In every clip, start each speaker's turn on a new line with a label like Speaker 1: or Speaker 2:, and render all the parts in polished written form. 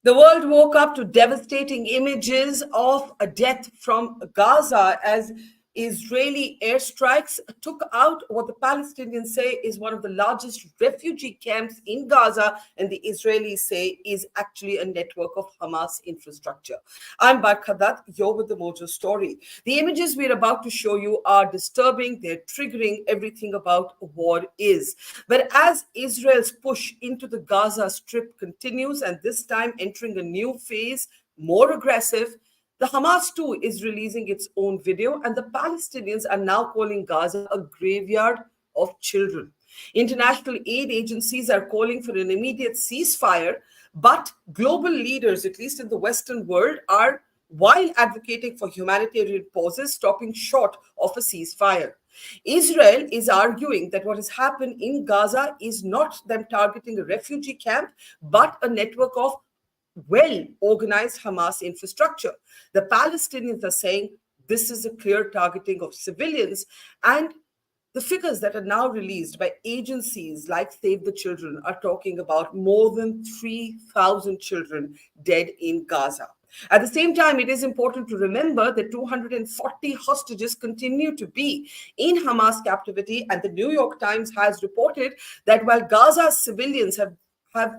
Speaker 1: The world woke up to devastating images of a death from Gaza as Israeli airstrikes took out what the Palestinians say is one of the largest refugee camps in Gaza, and the Israelis say is actually a network of Hamas infrastructure. I'm Barkha Dutt, you're with the Mojo Story. The images we're about to show you are disturbing, they're triggering everything about war is. But as Israel's push into the Gaza Strip continues, and this time entering a new phase, more aggressive, the Hamas too is releasing its own video, and the Palestinians are now calling Gaza a graveyard of children. International aid agencies are calling for an immediate ceasefire, but global leaders, at least in the Western world, are, while advocating for humanitarian pauses, stopping short of a ceasefire. Israel is arguing that what has happened in Gaza is not them targeting a refugee camp, but a network of well-organized Hamas infrastructure. The Palestinians are saying this is a clear targeting of civilians, and the figures that are now released by agencies like Save the Children are talking about more than 3,000 children dead in Gaza. At the same time, it is important to remember that 240 hostages continue to be in Hamas captivity, and the New York Times has reported that while Gaza's civilians have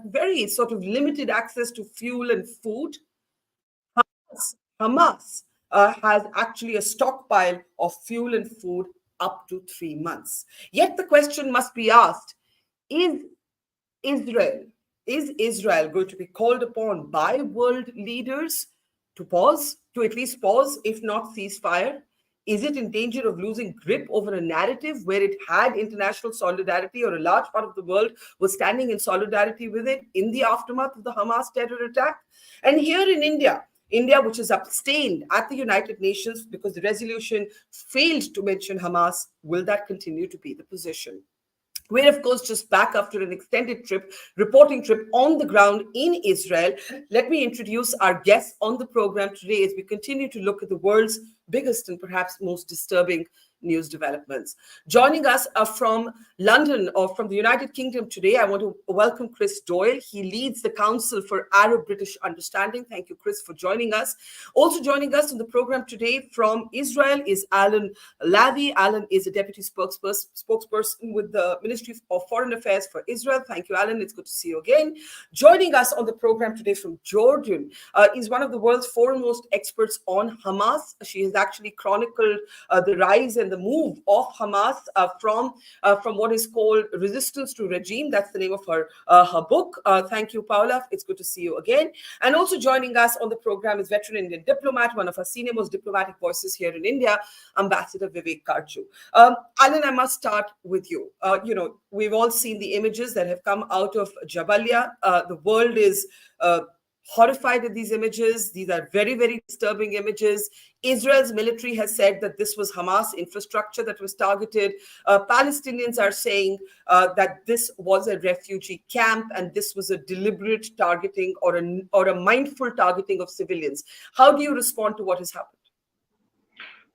Speaker 1: very sort of limited access to fuel and food, Hamas has actually a stockpile of fuel and food up to 3 months. Yet the question must be asked, is Israel going to be called upon by world leaders to pause, to at least pause, if not ceasefire? Is it in danger of losing grip over a narrative where it had international solidarity, or a large part of the world was standing in solidarity with it in the aftermath of the Hamas terror attack? And here in India, which is abstained at the United Nations because the resolution failed to mention Hamas, will that continue to be the position? We're, of course, just back after an extended reporting trip on the ground in Israel. Let me introduce our guests on the program today as we continue to look at the world's biggest and perhaps most disturbing news developments. Joining us from London, or from the United Kingdom today, I want to welcome Chris Doyle. He leads the Council for Arab-British Understanding. Thank you, Chris, for joining us. Also joining us on the program today from Israel is Alan Lavi. Alan is a deputy spokesperson with the Ministry of Foreign Affairs for Israel. Thank you, Alan. It's good to see you again. Joining us on the program today from Jordan is one of the world's foremost experts on Hamas. She has actually chronicled the rise and the move of Hamas from what is called resistance to regime. That's the name of her book. Thank you, Paula. It's good to see you again. And also joining us on the program is veteran Indian diplomat, one of our senior most diplomatic voices here in India, Ambassador Vivek Karchu. Alan, I must start with you. We've all seen the images that have come out of Jabaliya. The world is horrified at these images. These are very, very disturbing images. Israel's military has said that this was Hamas infrastructure that was targeted. Palestinians are saying that this was a refugee camp and this was a deliberate targeting or a mindful targeting of civilians. How do you respond to what has happened?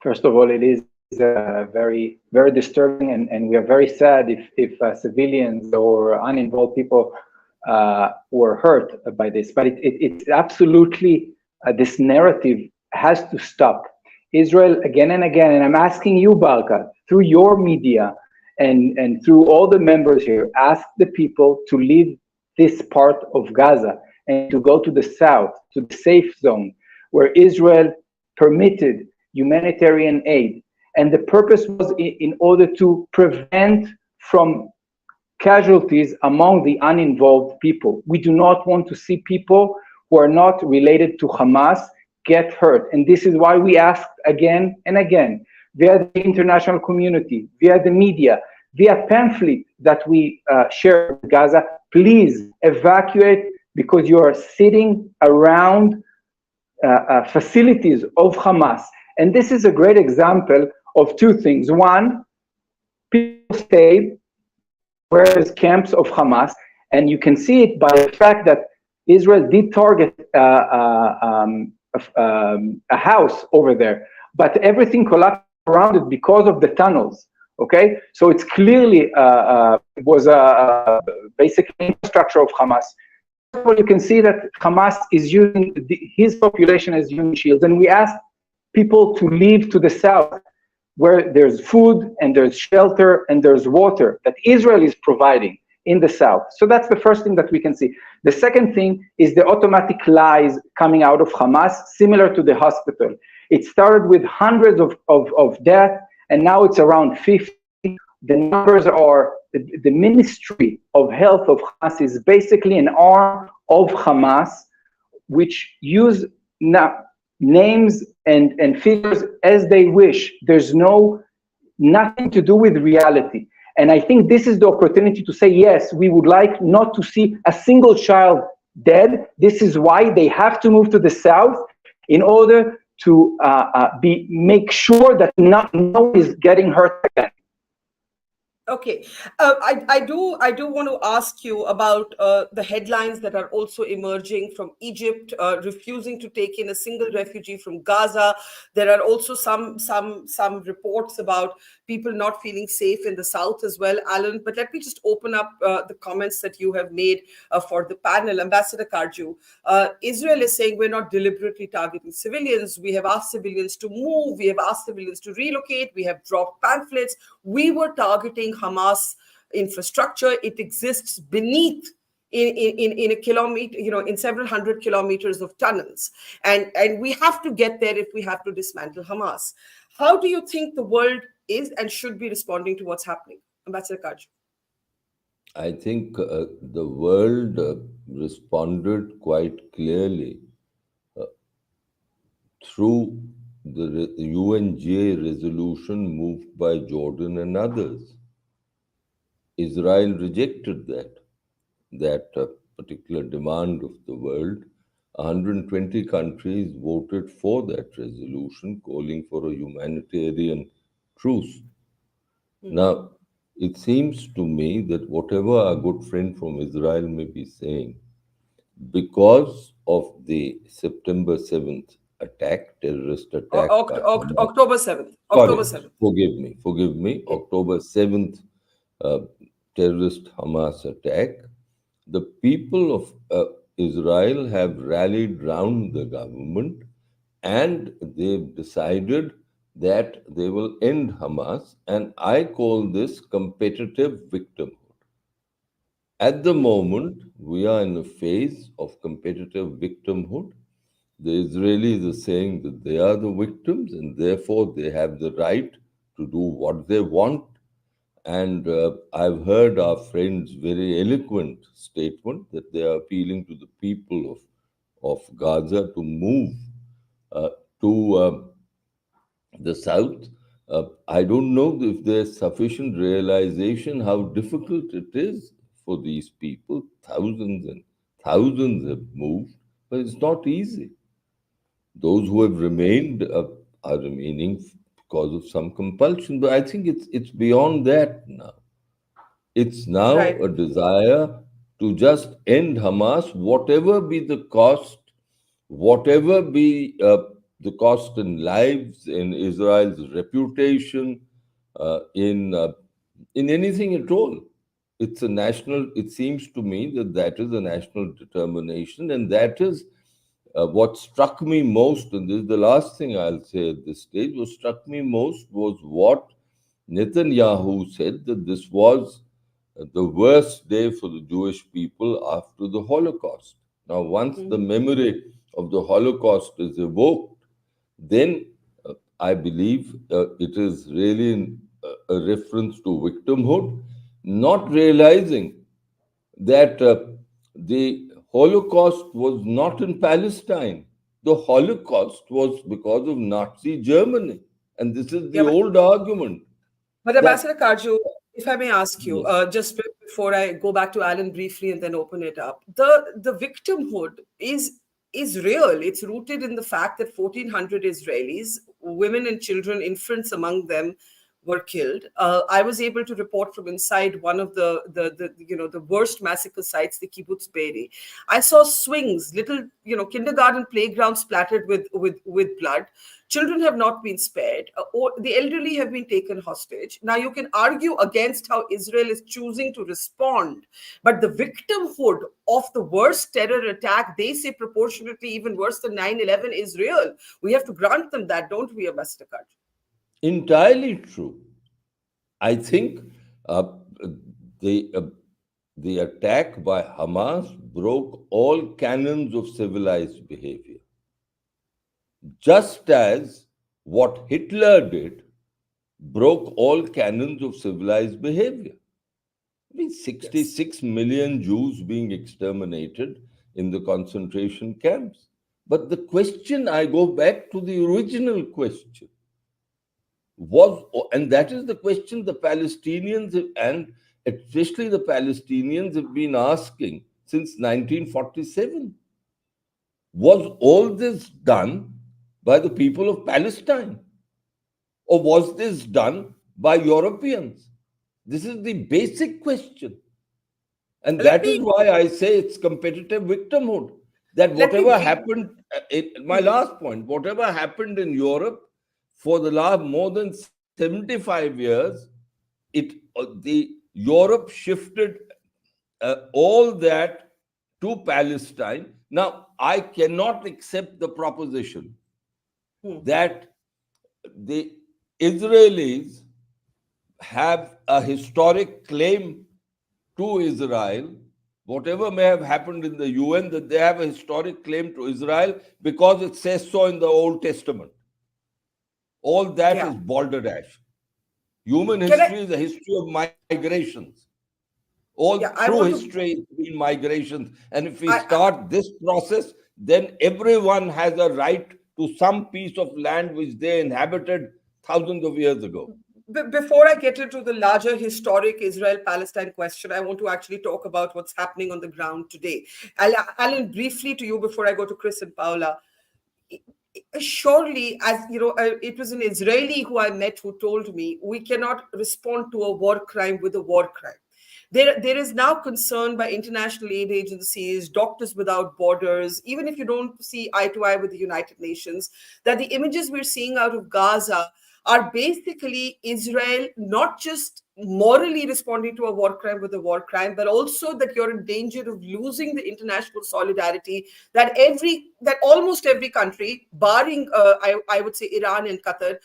Speaker 2: First of all, it is very, very disturbing, and we are very sad if civilians or uninvolved people were hurt by this. But it's absolutely, this narrative has to stop. Israel, again and again, and I'm asking you, Barkha, through your media and through all the members here, ask the people to leave this part of Gaza and to go to the south, to the safe zone, where Israel permitted humanitarian aid. And the purpose was in order to prevent from casualties among the uninvolved people. We do not want to see people who are not related to Hamas get hurt. And this is why we asked again and again, via the international community, via the media, via pamphlet that we share with Gaza, please evacuate, because you are sitting around facilities of Hamas. And this is a great example of two things. One, people stayed where is camps of Hamas, and you can see it by the fact that Israel did target a house over there, but everything collapsed around it because of the tunnels. Okay, so it's clearly it was a basic infrastructure of Hamas. of all, you can see that Hamas is using his population as human shields. And we ask people to leave to the south, where there's food and there's shelter and there's water that Israel is providing in the south. So that's the first thing that we can see. The second thing is the automatic lies coming out of Hamas, similar to the hospital. It started with hundreds of deaths, and now it's around 50. The numbers are, the Ministry of Health of Hamas is basically an arm of Hamas, which use names and figures as they wish. There's nothing to do with reality. And I think this is the opportunity to say, yes, we would like not to see a single child dead. This is why they have to move to the south, in order to make sure that no one is getting hurt again.
Speaker 1: Okay, I do want to ask you about the headlines that are also emerging from Egypt, refusing to take in a single refugee from Gaza. There are also some reports about people not feeling safe in the south as well, Alan. But let me just open up the comments that you have made for the panel. Ambassador Karju, Israel is saying we're not deliberately targeting civilians. We have asked civilians to move. We have asked civilians to relocate. We have dropped pamphlets. We were targeting Hamas infrastructure. It exists beneath in a kilometer, in several hundred kilometers of tunnels. And we have to get there if we have to dismantle Hamas. How do you think the world is and should be responding to what's happening? Ambassador Kaj.
Speaker 3: I think the world responded quite clearly through the UNGA resolution moved by Jordan and others. Israel rejected that particular demand of the world. 120 countries voted for that resolution, calling for a humanitarian truce. Now, it seems to me that whatever our good friend from Israel may be saying, because of the September 7th attack, terrorist attack.
Speaker 1: October 7th.
Speaker 3: October 7th. Forgive me. Yeah. October 7th terrorist Hamas attack. The people of Israel have rallied round the government, and they've decided that they will end Hamas, and I call this competitive victimhood. At the moment, we are in a phase of competitive victimhood. The Israelis are saying that they are the victims, and therefore they have the right to do what they want. And I've heard our friends' very eloquent statement that they are appealing to the people of Gaza to move to the south. I don't know if there's sufficient realization how difficult it is for these people. Thousands and thousands have moved, but it's not easy. Those who have remained are remaining because of some compulsion, but I think it's beyond that now. It's now a desire to just end Hamas, whatever be the cost, whatever be the cost in lives, in Israel's reputation, in anything at all. It's a national, it seems to me that is a national determination, and that is what struck me most, and this is the last thing I'll say at this stage, what struck me most was what Netanyahu said, that this was the worst day for the Jewish people after the Holocaust. Now, once the memory of the Holocaust is evoked, then I believe it is really a reference to victimhood, not realizing that the Holocaust was not in Palestine. The Holocaust was because of Nazi Germany. And this is the old argument.
Speaker 1: But Ambassador Karju, if I may ask you, just before I go back to Alan briefly and then open it up, the victimhood is real. It's rooted in the fact that 1,400 Israelis, women and children, infants among them, were killed. I was able to report from inside one of the worst massacre sites, the kibbutz Be'eri. I saw swings, little kindergarten playgrounds splattered with blood. Children have not been spared, or the elderly have been taken hostage. Now you can argue against how Israel is choosing to respond, but the victimhood of the worst terror attack, they say proportionately even worse than 9/11, is real. We have to grant them that, don't we, Ambassador Kaj?
Speaker 3: Entirely true. I think the attack by Hamas broke all canons of civilized behavior. Just as what Hitler did broke all canons of civilized behavior. I mean, 66 million Jews being exterminated in the concentration camps. But the question, I go back to the original question, and that is the question the Palestinians and especially the Palestinians have been asking since 1947. Was all this done by the people of Palestine? Or was this done by Europeans? This is the basic question. And that is why I say it's competitive victimhood. That whatever happened, my last point, whatever happened in Europe for the last more than 75 years, Europe shifted all that to Palestine. Now, I cannot accept the proposition that the Israelis have a historic claim to Israel, whatever may have happened in the UN, that they have a historic claim to Israel because it says so in the Old Testament. All that is balderdash. Human history is a history of migrations. Through history, it's been migrations. And if we start this process, then everyone has a right to some piece of land which they inhabited thousands of years ago.
Speaker 1: Before I get into the larger historic Israel-Palestine question, I want to actually talk about what's happening on the ground today. Alan, briefly to you before I go to Chris and Paula. Surely, as you know, it was an Israeli who I met who told me we cannot respond to a war crime with a war crime. There is now concern by international aid agencies, Doctors Without Borders, even if you don't see eye to eye with the United Nations, that the images we're seeing out of Gaza are basically Israel not just morally responding to a war crime with a war crime, but also that you're in danger of losing the international solidarity that almost every country, barring I would say Iran and Qatar,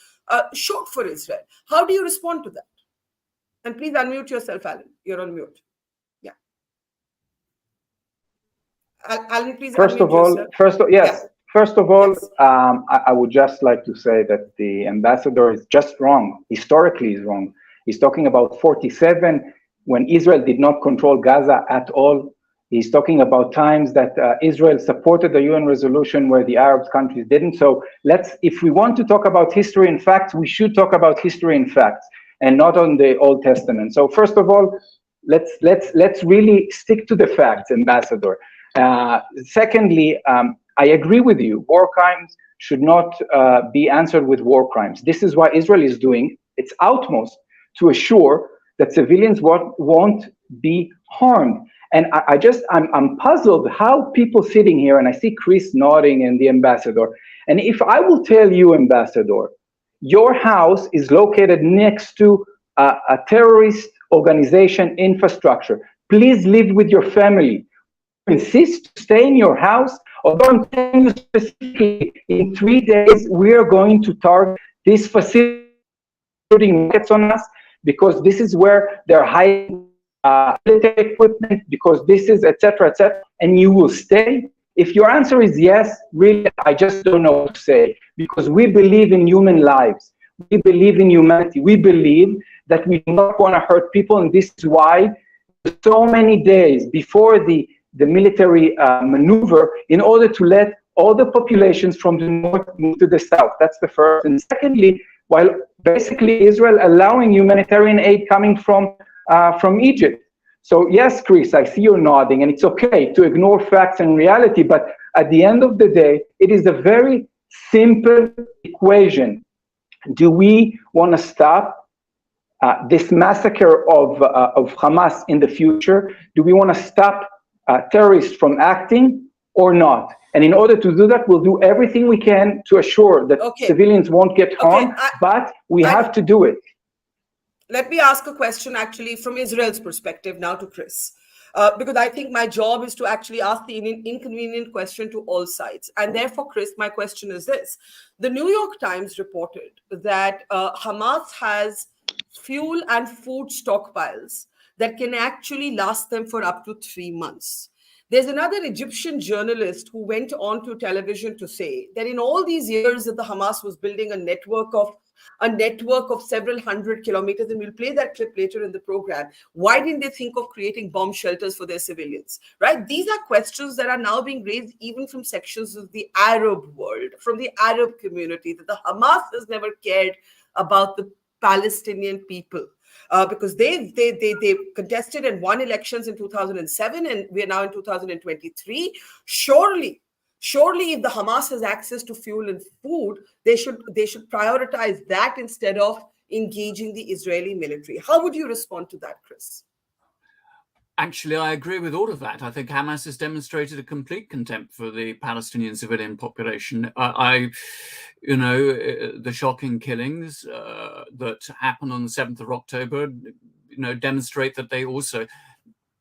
Speaker 1: showed for Israel. How do you respond to that? And please unmute yourself, Alan. You're on mute. Yeah. Alan, please unmute yourself.
Speaker 2: First of all, I would just like to say that the ambassador is just wrong. Historically, is wrong. He's talking about 47 when Israel did not control Gaza at all. He's talking about times that Israel supported the UN resolution where the Arab countries didn't. So if we want to talk about history and facts, we should talk about history and facts and not on the Old Testament. So first of all, let's really stick to the facts, Ambassador. Secondly, I agree with you. War crimes should not be answered with war crimes. This is why Israel is doing its utmost to assure that civilians won't be harmed. And I'm puzzled how people sitting here, and I see Chris nodding and the ambassador. And if I will tell you, Ambassador, your house is located next to a terrorist organization infrastructure, please live with your family. Insist to stay in your house, although I'm telling you specifically, in 3 days, we are going to target this facility, putting rockets on us, because this is where they're hiding military equipment, because this is, etc., and you will stay? If your answer is yes, really, I just don't know what to say, because we believe in human lives. We believe in humanity. We believe that we do not want to hurt people, and this is why so many days before the military maneuver, in order to let all the populations from the north move to the south. That's the first. And secondly, while basically Israel allowing humanitarian aid coming from Egypt. So yes, Chris, I see you nodding, and it's okay to ignore facts and reality, but at the end of the day, it is a very simple equation. Do we want to stop this massacre of Hamas in the future? Do we want to stop terrorists from acting or not? And in order to do that, we'll do everything we can to assure that civilians won't get harmed, but we have to do it.
Speaker 1: Let me ask a question actually from Israel's perspective now to Chris. Because I think my job is to actually ask the inconvenient question to all sides. And therefore, Chris, my question is this. The New York Times reported that Hamas has fuel and food stockpiles that can actually last them for up to 3 months. There's another Egyptian journalist who went on to television to say that in all these years that the Hamas was building a network of several hundred kilometers, and we'll play that clip later in the program. Why didn't they think of creating bomb shelters for their civilians, right? These are questions that are now being raised even from sections of the Arab world, from the Arab community, that the Hamas has never cared about the Palestinian people. Because they contested and won elections in 2007, and we are now in 2023. Surely, if the Hamas has access to fuel and food, they should prioritize that instead of engaging the Israeli military. How would you respond to that, Chris?
Speaker 4: Actually, I agree with all of that. I think Hamas has demonstrated a complete contempt for the Palestinian civilian population. The shocking killings that happened on the 7th of October, demonstrate that they also,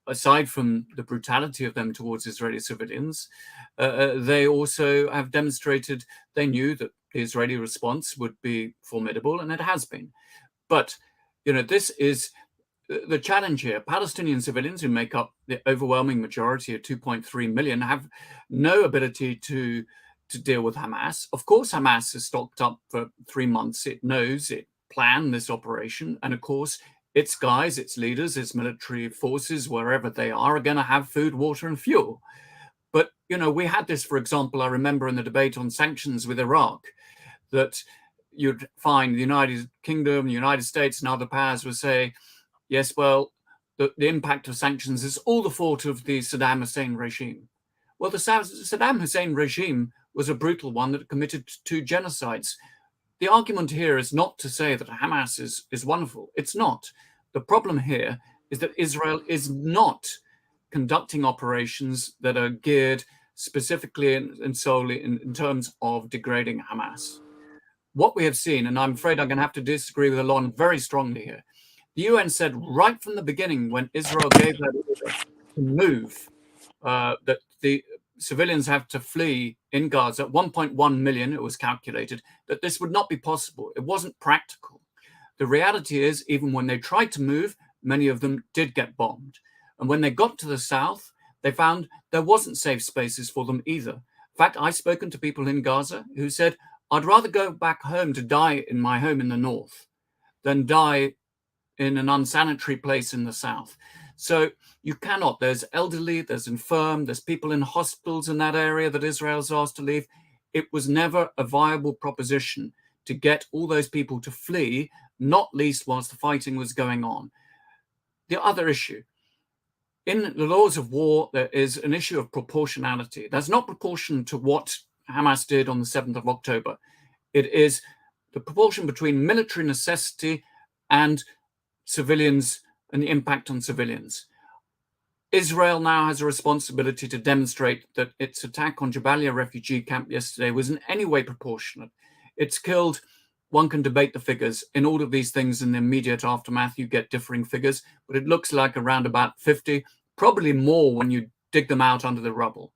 Speaker 4: aside from the brutality of them towards Israeli civilians, they also have demonstrated they knew that the Israeli response would be formidable, and it has been. But, this is the challenge here. Palestinian civilians, who make up the overwhelming majority of 2.3 million, have no ability to deal with Hamas. Of course, Hamas is stocked up for 3 months. It knows it planned this operation. And of course, its guys, its leaders, its military forces, wherever they are going to have food, water, and fuel. But, we had this, for example, I remember in the debate on sanctions with Iraq, that you'd find the United Kingdom, the United States, and other powers would say, yes, well, the impact of sanctions is all the fault of the Saddam Hussein regime. Well, the Saddam Hussein regime was a brutal one that committed 2 genocides. The argument here is not to say that Hamas is wonderful. It's not. The problem here is that Israel is not conducting operations that are geared specifically and solely in terms of degrading Hamas. What we have seen, and I'm afraid I'm going to have to disagree with Alon very strongly here, the UN said right from the beginning, when Israel gave that order to move, that the civilians have to flee in Gaza, 1.1 million, it was calculated, that this would not be possible. It wasn't practical. The reality is, even when they tried to move, many of them did get bombed. And when they got to the south, they found there wasn't safe spaces for them either. In fact, I've spoken to people in Gaza who said, I'd rather go back home to die in my home in the north than die in an unsanitary place in the south. So you cannot. There's elderly, there's infirm, there's people in hospitals in that area that Israel's asked to leave. It was never a viable proposition to get all those people to flee, not least whilst the fighting was going on. The other issue, in the laws of war, there is an issue of proportionality. That's not proportion to what Hamas did on the 7th of October. It is the proportion between military necessity and civilians and the impact on civilians. Israel now has a responsibility to demonstrate that its attack on Jabaliya refugee camp yesterday was in any way proportionate. It's killed, one can debate the figures. In all of these things, in the immediate aftermath, you get differing figures, but it looks like around about 50, probably more when you dig them out under the rubble.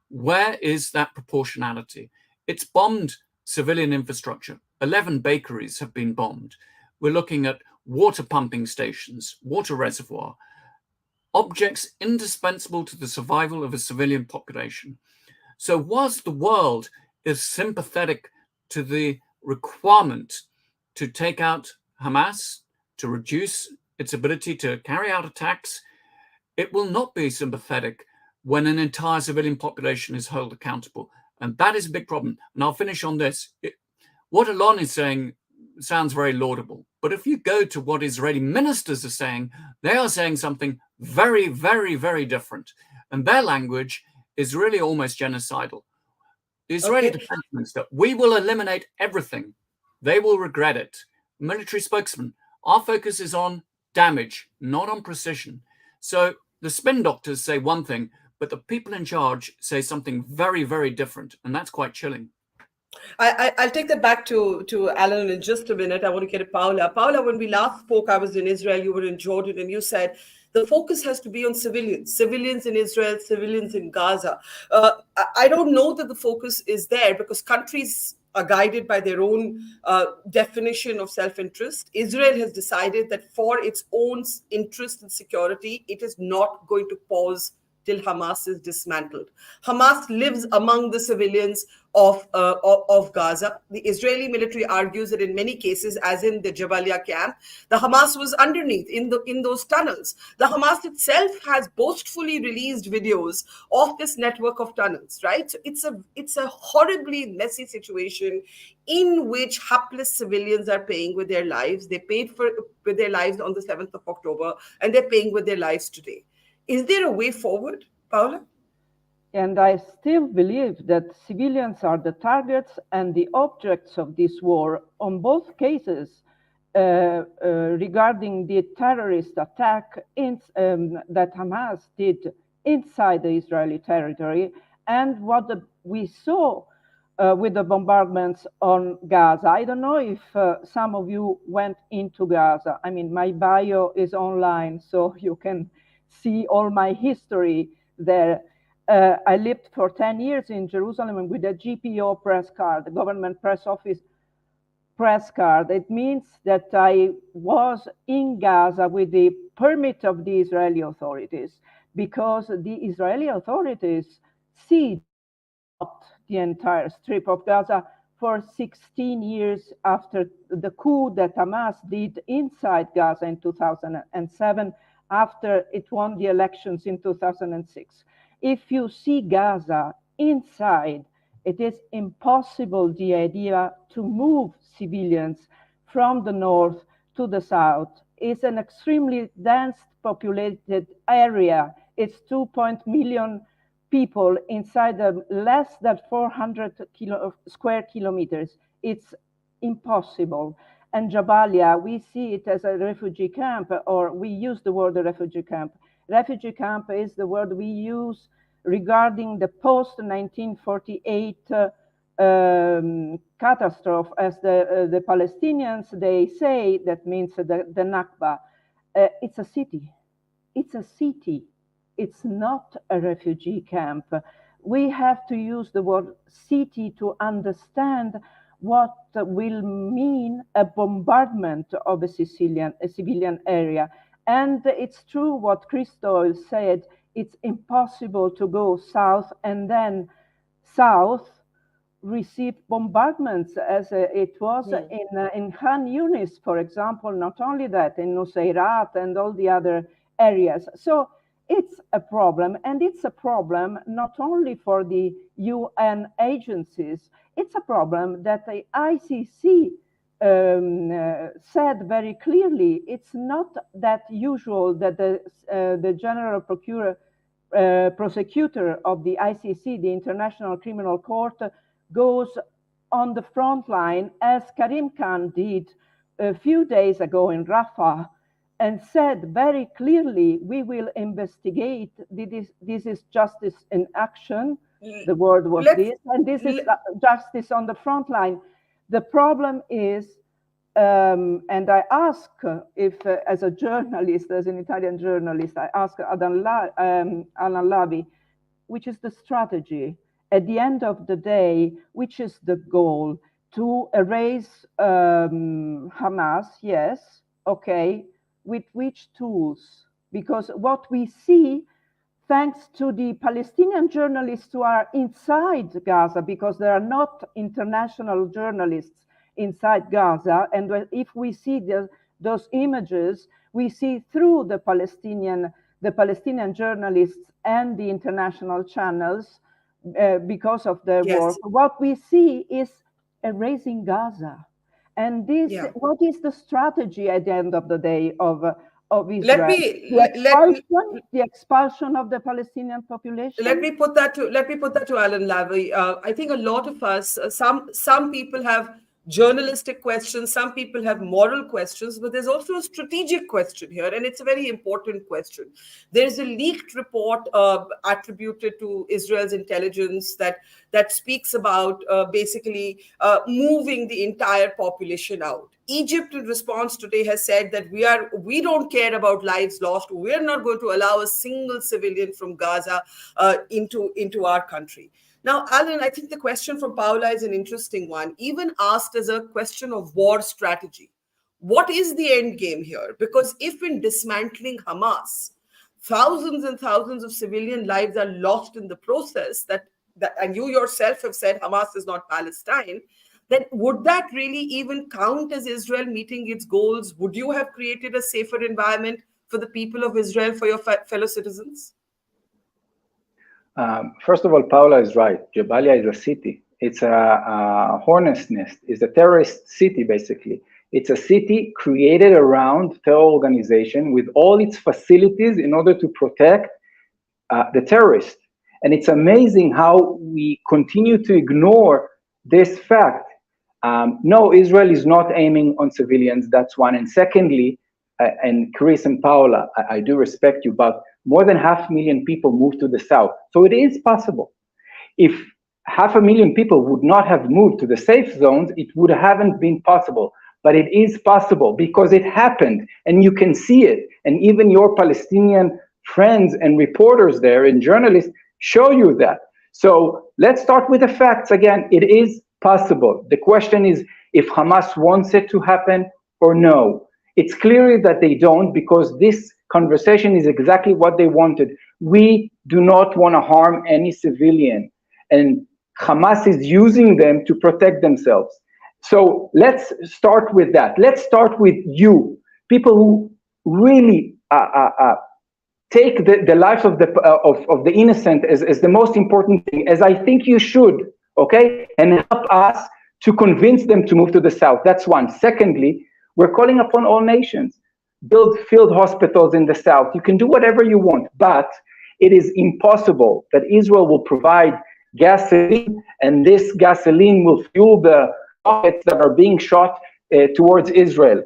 Speaker 4: Where is that proportionality? It's bombed civilian infrastructure. 11 bakeries have been bombed. We're looking at water pumping stations, water reservoir, objects indispensable to the survival of a civilian population. So whilst the world is sympathetic to the requirement to take out Hamas, to reduce its ability to carry out attacks, it will not be sympathetic when an entire civilian population is held accountable. And that is a big problem. And I'll finish on this. What Alon is saying sounds very laudable. But if you go to what Israeli ministers are saying, they are saying something very, very, very different. And their language is really almost genocidal. The Israeli defense minister, we will eliminate everything. They will regret it. Military spokesman, Our focus is on damage, not on precision. So the spin doctors say one thing, but the people in charge say something very, very different. And that's quite chilling.
Speaker 1: I'll take that back to Alan in just a minute. I want to get to Paula. Paula, when we last spoke, I was in Israel, you were in Jordan, and you said the focus has to be on civilians in Israel, civilians in Gaza. I don't know that the focus is there because countries are guided by their own definition of self-interest. Israel has decided that for its own interest and security, it is not going to pause till Hamas is dismantled. Hamas lives among the civilians of Gaza. The Israeli military argues that in many cases, as in the Jabaliya camp, the Hamas was underneath in those tunnels. The Hamas itself has boastfully released videos of this network of tunnels, right? So it's a horribly messy situation in which hapless civilians are paying with their lives. They paid with their lives on the 7th of October, and they're paying with their lives today. Is there a way forward, Paula?
Speaker 5: And I still believe that civilians are the targets and the objects of this war on both cases regarding the terrorist attack that Hamas did inside the Israeli territory and what we saw with the bombardments on Gaza. I don't know if some of you went into Gaza. I mean, my bio is online, so you can see all my history there. I lived for 10 years in Jerusalem with a GPO press card, the government press office press card. It means that I was in Gaza with the permit of the Israeli authorities because the Israeli authorities seized the entire strip of Gaza for 16 years after the coup that Hamas did inside Gaza in 2007, after it won the elections in 2006. If you see Gaza inside, it is impossible, the idea to move civilians from the north to the south. It's an extremely dense populated area. It's 2 million people inside less than 400 square kilometers. It's impossible. And Jabalia, we see it as a refugee camp, or we use the word refugee camp. Refugee camp is the word we use regarding the post-1948 catastrophe, as the Palestinians, they say, that means the Nakba. It's a city. It's a city. It's not a refugee camp. We have to use the word city to understand what will mean a bombardment of a civilian area. And it's true what Christo said, it's impossible to go south and then south receive bombardments as it was in Khan Yunis, for example, not only that, in Nusayrat and all the other areas. So it's a problem, and it's a problem not only for the UN agencies, it's a problem that the ICC said very clearly. It's not that usual that the general prosecutor of the ICC, the International Criminal Court, goes on the front line, as Karim Khan did a few days ago in Rafah, and said very clearly, we will investigate. This is justice in action. The word was this, and this is justice on the front line. The problem is, and I ask if, as a journalist, as an Italian journalist, I ask Alan Lavi, which is the strategy? At the end of the day, which is the goal? To erase Hamas, yes, okay. With which tools? Because what we see, thanks to the Palestinian journalists who are inside Gaza, because there are not international journalists inside Gaza, and if we see those images, we see through the Palestinian journalists and the international channels because of their work. What we see is erasing Gaza. And this, what is the strategy at the end of the day of Israel? The expulsion of the Palestinian population.
Speaker 1: Let me put that to Alan Lavi. I think a lot of us, some people have journalistic questions, some people have moral questions, but there's also a strategic question here, and it's a very important question. There's a leaked report attributed to Israel's intelligence that speaks about basically moving the entire population out. Egypt, in response today, has said that we don't care about lives lost. We're not going to allow a single civilian from Gaza into our country. Now, Alan, I think the question from Paula is an interesting one, even asked as a question of war strategy. What is the end game here? Because if in dismantling Hamas, thousands and thousands of civilian lives are lost in the process, and you yourself have said Hamas is not Palestine, then would that really even count as Israel meeting its goals? Would you have created a safer environment for the people of Israel, for your fellow citizens?
Speaker 2: First of all, Paula is right. Jabalia is a city. It's a hornet's nest. It's a terrorist city, basically. It's a city created around terror organization with all its facilities in order to protect the terrorists. And it's amazing how we continue to ignore this fact. No, Israel is not aiming on civilians. That's one. And secondly, and Chris and Paula, I do respect you, but more than 500,000 people moved to the south. So it is possible. If 500,000 people would not have moved to the safe zones, it would haven't been possible. But it is possible because it happened and you can see it. And even your Palestinian friends and reporters there and journalists show you that. So let's start with the facts again. It is possible. The question is if Hamas wants it to happen or no. It's clear that they don't, because this conversation is exactly what they wanted. We do not want to harm any civilian, and Hamas is using them to protect themselves. So let's start with that. Let's start with you, people who really take the life of the innocent as the most important thing, as I think you should, okay? And help us to convince them to move to the south. That's one. Secondly, we're calling upon all nations. Build field hospitals in the south. You can do whatever you want, but it is impossible that Israel will provide gasoline, and this gasoline will fuel the rockets that are being shot towards Israel.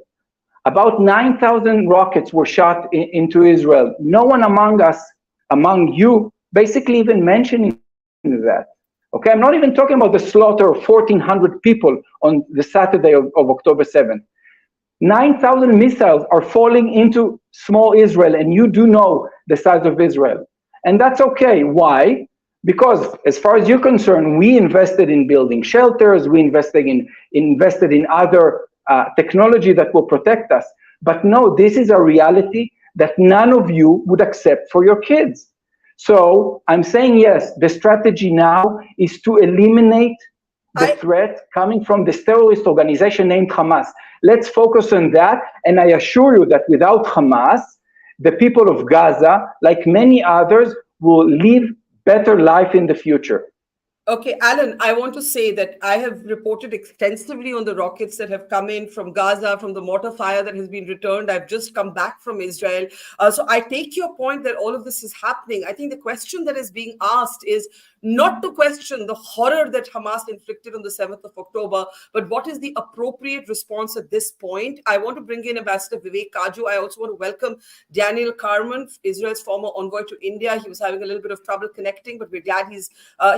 Speaker 2: About 9,000 rockets were shot into Israel. No one among you, basically even mentioning that. Okay, I'm not even talking about the slaughter of 1,400 people on the Saturday of October 7th. 9,000 missiles are falling into small Israel, and you do know the size of Israel. And that's okay. Why? Because as far as you're concerned, we invested in building shelters, we invested in other technology that will protect us. But no, this is a reality that none of you would accept for your kids. So I'm saying yes, the strategy now is to eliminate the threat coming from this terrorist organization named Hamas. Let's focus on that. And I assure you that without Hamas, the people of Gaza, like many others, will live better life in the future.
Speaker 1: Okay, Alan, I want to say that I have reported extensively on the rockets that have come in from Gaza, from the mortar fire that has been returned. I've just come back from Israel. So I take your point that all of this is happening. I think the question that is being asked is not to question the horror that Hamas inflicted on the 7th of October, but what is the appropriate response at this point? I want to bring in Ambassador Vivek Kaju. I also want to welcome Daniel Carman, Israel's former envoy to India. He was having a little bit of trouble connecting, but we're glad he's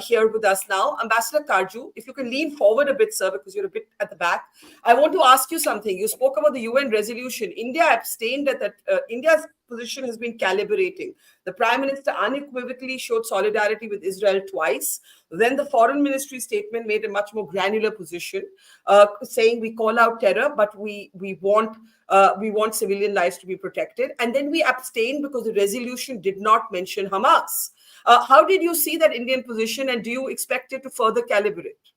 Speaker 1: here with us now. Ambassador Kaju, if you can lean forward a bit, sir, because you're a bit at the back. I want to ask you something. You spoke about the UN resolution. India abstained at that. India's position has been calibrating. The Prime Minister unequivocally showed solidarity with Israel twice. Then the Foreign Ministry statement made a much more granular position, saying we call out terror, but we want civilian lives to be protected. And then we abstained because the resolution did not mention Hamas. How did you see that Indian position, and do you expect it to further calibrate?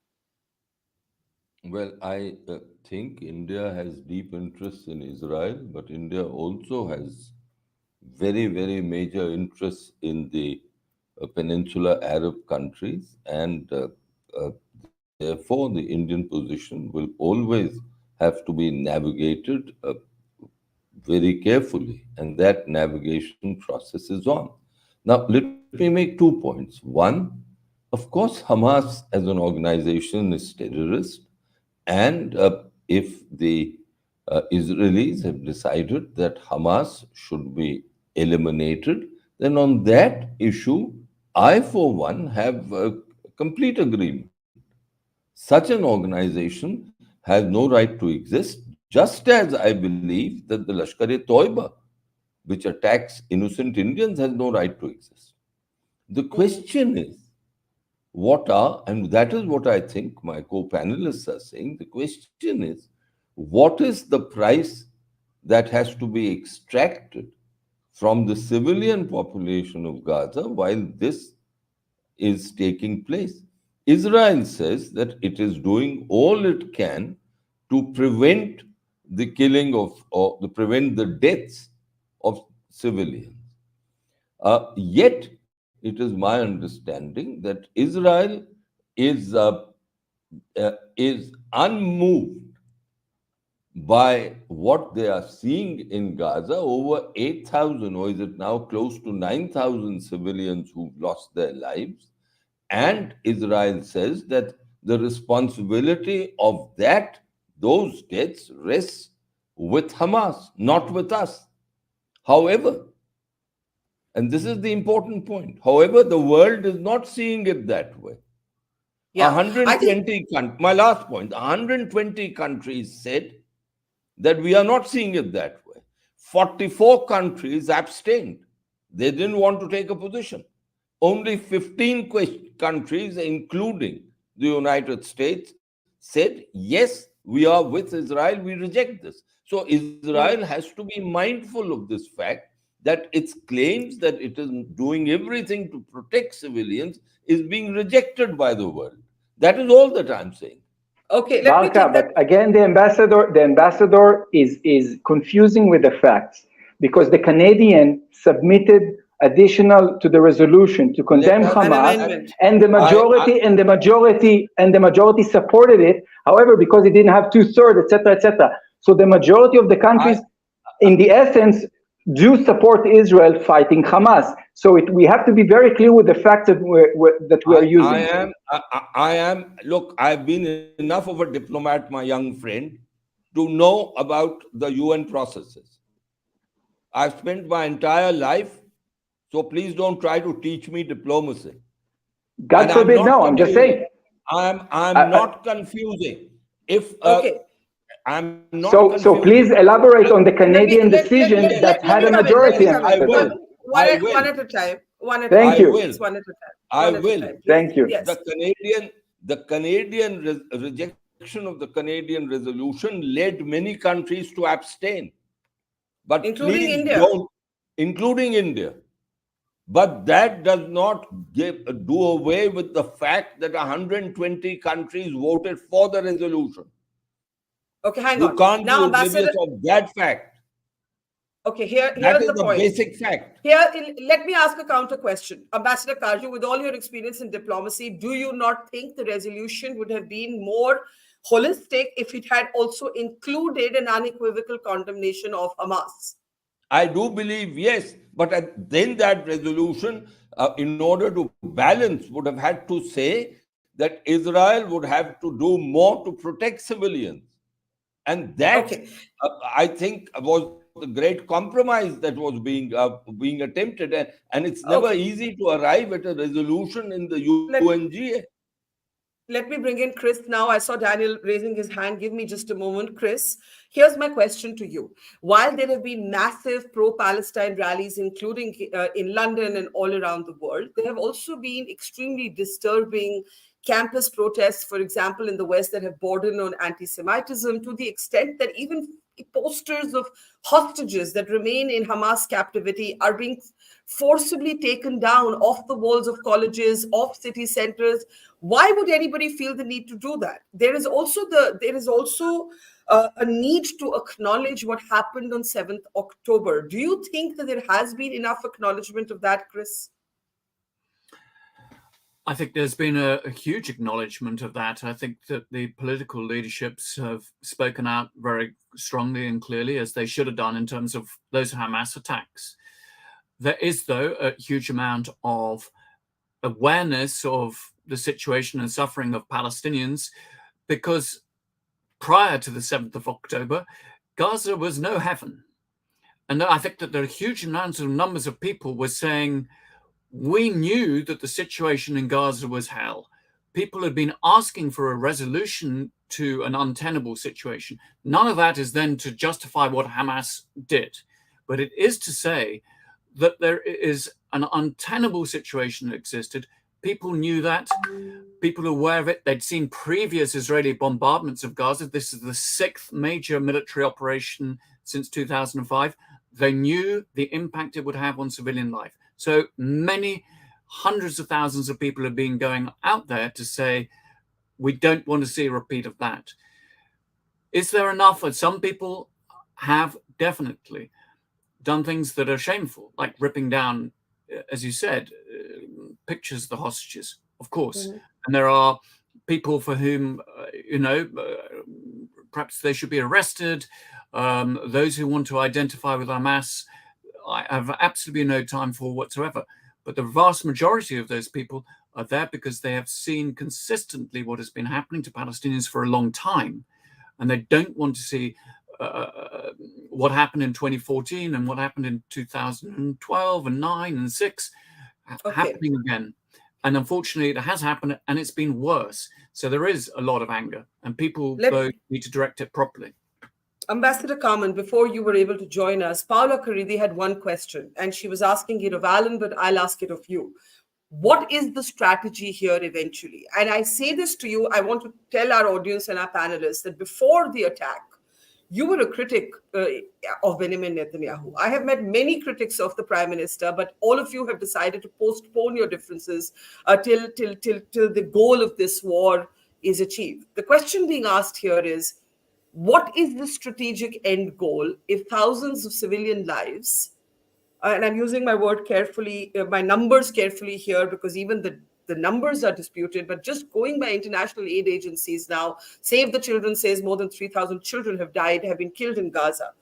Speaker 3: Well, I think India has deep interests in Israel, but India also has very, very major interests in the Peninsula Arab countries, and therefore the Indian position will always have to be navigated very carefully, and that navigation process is on. Now, let me make 2 points. One, of course, Hamas as an organization is terrorist, And if the Israelis have decided that Hamas should be eliminated, then on that issue, I, for one, have a complete agreement. Such an organization has no right to exist, just as I believe that the Lashkar-e-Toiba, which attacks innocent Indians, has no right to exist. The question is, and that is what I think my co-panelists are saying, the question is, what is the price that has to be extracted from the civilian population of Gaza while this is taking place? Israel says that it is doing all it can to prevent the killing of, or to prevent the deaths of civilians. Yet, it is my understanding that Israel is unmoved by what they are seeing in Gaza. Over 8,000, or is it now close to 9,000 civilians who've lost their lives. And Israel says that the responsibility of those deaths rests with Hamas, not with us. However, and this is the important point, however, the world is not seeing it that way.
Speaker 1: Yeah,
Speaker 3: 120 my last point, 120 countries said that we are not seeing it that way. 44 countries abstained. They didn't want to take a position. Only 15 countries, including the United States, said, yes, we are with Israel, we reject this. So Israel has to be mindful of this fact that its claims that it is doing everything to protect civilians is being rejected by the world. That is all that I'm saying.
Speaker 1: Okay, let me take that.
Speaker 2: But again, the ambassador is confusing with the facts, because the Canadian submitted additional to the resolution to condemn Hamas, and the majority supported it. However, because it didn't have 2/3, etc. So the majority of the countries, in the essence, do support Israel fighting Hamas. So we have to be very clear with the facts that we're using.
Speaker 3: Look, I've been enough of a diplomat, my young friend, to know about the UN processes. I've spent my entire life, so please don't try to teach me diplomacy.
Speaker 2: God forbid, no, I'm just saying.
Speaker 3: I'm not confusing.
Speaker 1: Okay.
Speaker 3: I'm not
Speaker 2: so please elaborate on the Canadian decision that had a majority.
Speaker 3: I will.
Speaker 1: One at a time.
Speaker 2: Thank you.
Speaker 1: One at a time.
Speaker 3: I will.
Speaker 2: Thank you.
Speaker 1: Yes.
Speaker 3: The Canadian rejection of the Canadian resolution led many countries to abstain. But
Speaker 1: including
Speaker 3: please
Speaker 1: India.
Speaker 3: Including India. But that does not do away with the fact that 120 countries voted for the resolution.
Speaker 1: Okay, hang on.
Speaker 3: You can't
Speaker 1: now,
Speaker 3: be oblivious of that fact.
Speaker 1: Okay, here's
Speaker 3: the
Speaker 1: point.
Speaker 3: Basic fact.
Speaker 1: Here, let me ask a counter question. Ambassador Kaju, with all your experience in diplomacy, do you not think the resolution would have been more holistic if it had also included an unequivocal condemnation of Hamas?
Speaker 3: I do believe, yes. But then that resolution, in order to balance, would have had to say that Israel would have to do more to protect civilians. And that, I think, was the great compromise that was being attempted. And it's never easy to arrive at a resolution in the UNGA.
Speaker 1: Let me bring in Chris now. I saw Daniel raising his hand. Give me just a moment, Chris. Here's my question to you. While there have been massive pro-Palestine rallies, including in London and all around the world, there have also been extremely disturbing campus protests, for example, in the West that have bordered on anti-Semitism, to the extent that even posters of hostages that remain in Hamas captivity are being forcibly taken down off the walls of colleges, off city centers. Why would anybody feel the need to do that? There is also a need to acknowledge what happened on 7th October. Do you think that there has been enough acknowledgement of that, Chris?
Speaker 4: I think there's been a huge acknowledgement of that. I think that the political leaderships have spoken out very strongly and clearly, as they should have done, in terms of those Hamas attacks. There is, though, a huge amount of awareness of the situation and suffering of Palestinians, because prior to the 7th of October, Gaza was no heaven. And I think that there are huge numbers of people were saying, we knew that the situation in Gaza was hell. People had been asking for a resolution to an untenable situation. None of that is then to justify what Hamas did, but it is to say that there is an untenable situation that existed. People knew that. People were aware of it. They'd seen previous Israeli bombardments of Gaza. This is the 6th major military operation since 2005. They knew the impact it would have on civilian life. So many hundreds of thousands of people have been going out there to say, we don't want to see a repeat of that. Is there enough? Some people have definitely done things that are shameful, like ripping down, as you said, pictures of the hostages, of course. Mm-hmm. And there are people for whom, perhaps they should be arrested. Those who want to identify with Hamas, I have absolutely no time for whatsoever. But the vast majority of those people are there because they have seen consistently what has been happening to Palestinians for a long time. And they don't want to see what happened in 2014 and what happened in 2012 and 9 and 6 happening again. And unfortunately, it has happened and it's been worse. So there is a lot of anger and people need to direct it properly.
Speaker 1: Ambassador Carmen, before you were able to join us, Paula Caridi had one question and she was asking it of Alan, but I'll ask it of you. What is the strategy here eventually? And I say this to you, I want to tell our audience and our panelists that before the attack, you were a critic of Benjamin Netanyahu. I have met many critics of the Prime Minister, but all of you have decided to postpone your differences till the goal of this war is achieved. The question being asked here is, what is the strategic end goal if thousands of civilian lives, and I'm using my word carefully, my numbers carefully here, because even the numbers are disputed, but just going by international aid agencies now, Save the Children says more than 3,000 children have been killed in Gaza.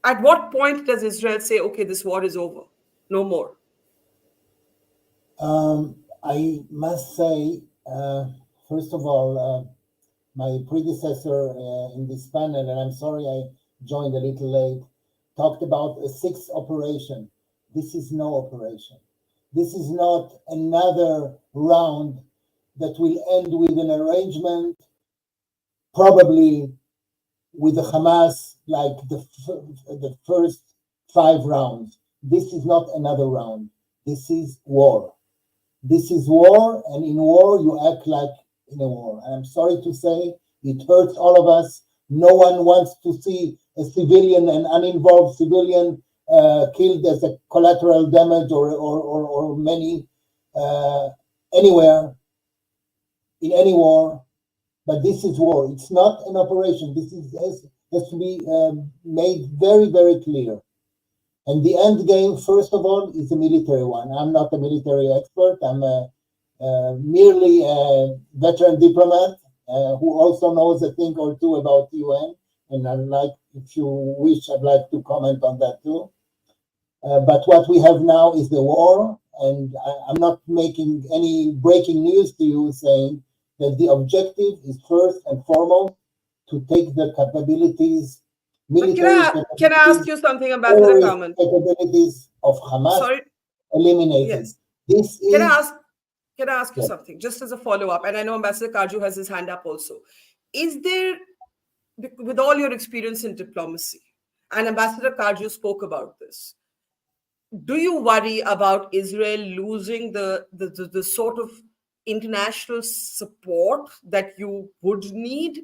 Speaker 1: At what point does Israel say, okay, this war is over, no more?
Speaker 6: I must say, first of all, my predecessor in this panel, and I'm sorry I joined a little late, talked about a 6th operation. This is no operation. This is not another round that will end with an arrangement, probably with the Hamas, like the first 5 rounds. This is not another round. This is war. This is war, and in war, you act like in a war. And I'm sorry to say, it hurts all of us. No one wants to see a civilian, an uninvolved civilian, killed as a collateral damage or many anywhere in any war. But this is war. It's not an operation. This has to be made very, very clear. And the end game, first of all, is a military one. I'm not a military expert. I'm merely a veteran diplomat who also knows a thing or two about UN. And I'd like, if you wish, I'd like to comment on that too. But what we have now is the war. And I'm not making any breaking news to you saying that the objective is first and foremost to take the capabilities, military
Speaker 1: can I ask you something, Ambassador Carmen?
Speaker 6: Capabilities of Hamas eliminated.
Speaker 1: Yes.
Speaker 6: This is,
Speaker 1: Can I ask you something, just as a follow-up? And I know Ambassador Kaju has his hand up also. Is there, with all your experience in diplomacy, and Ambassador Kaju spoke about this, do you worry about Israel losing the sort of international support that you would need?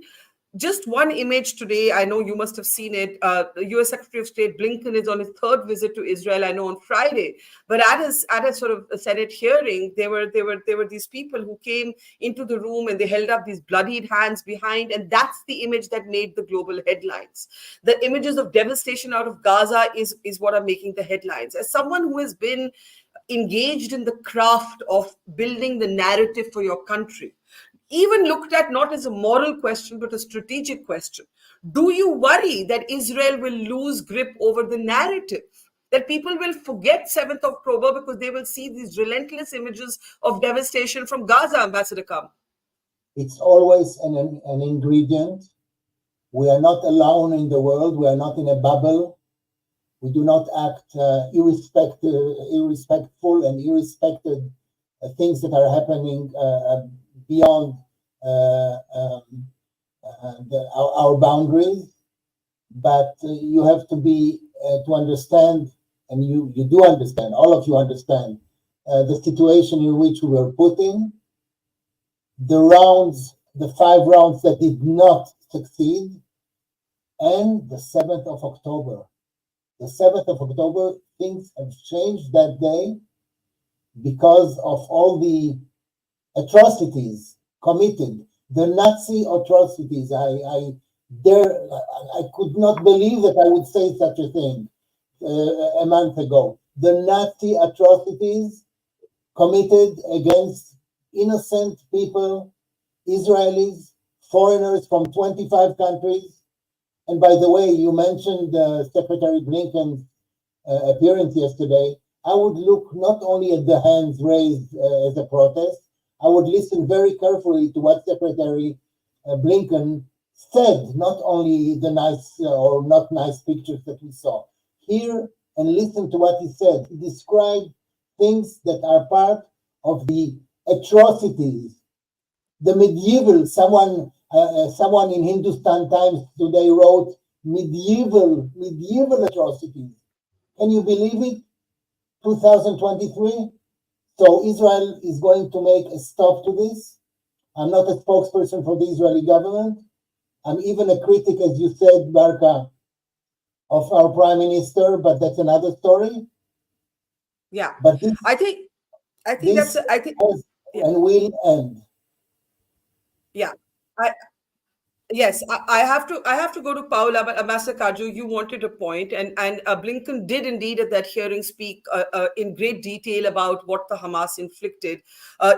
Speaker 1: Just one image today, I know you must have seen it. The US Secretary of State Blinken is on his 3rd visit to Israel, I know, on Friday. But at a sort of a Senate hearing, there were these people who came into the room and they held up these bloodied hands behind, and that's the image that made the global headlines. The images of devastation out of Gaza is what are making the headlines. As someone who has been engaged in the craft of building the narrative for your country, even looked at not as a moral question, but a strategic question. Do you worry that Israel will lose grip over the narrative? That people will forget 7th October because they will see these relentless images of devastation from Gaza, Ambassador Kam?
Speaker 6: It's always an ingredient. We are not alone in the world. We are not in a bubble. We do not act irrespectful and irrespected things that are happening beyond our boundaries. But you have to be to understand, and you do understand. All of you understand the situation in which we were put in. The rounds, the 5 rounds that did not succeed, and the 7th of October. The 7th of October, things have changed that day because of all the atrocities committed, the Nazi atrocities. I could not believe that I would say such a thing a month ago. The Nazi atrocities committed against innocent people, Israelis, foreigners from 25 countries. And by the way, you mentioned Secretary Blinken's appearance yesterday. I would look not only at the hands raised as a protest, I would listen very carefully to what Secretary Blinken said, not only the nice or not nice pictures that we saw. Hear and listen to what he said. He described things that are part of the atrocities, the medieval, someone in Hindustan Times today wrote medieval atrocities. Can you believe it? 2023. So Israel is going to make a stop to this. I'm not a spokesperson for the Israeli government. I'm even a critic, as you said, Barkha, of our prime minister, but that's another story.
Speaker 1: Yeah,
Speaker 6: But this,
Speaker 1: I think
Speaker 6: this
Speaker 1: that's I think
Speaker 6: has and will end.
Speaker 1: yeah. I, Yes, I have to go to Paula, but Ambassador Kaju, you wanted a point, and Blinken did indeed at that hearing speak in great detail about what the Hamas inflicted,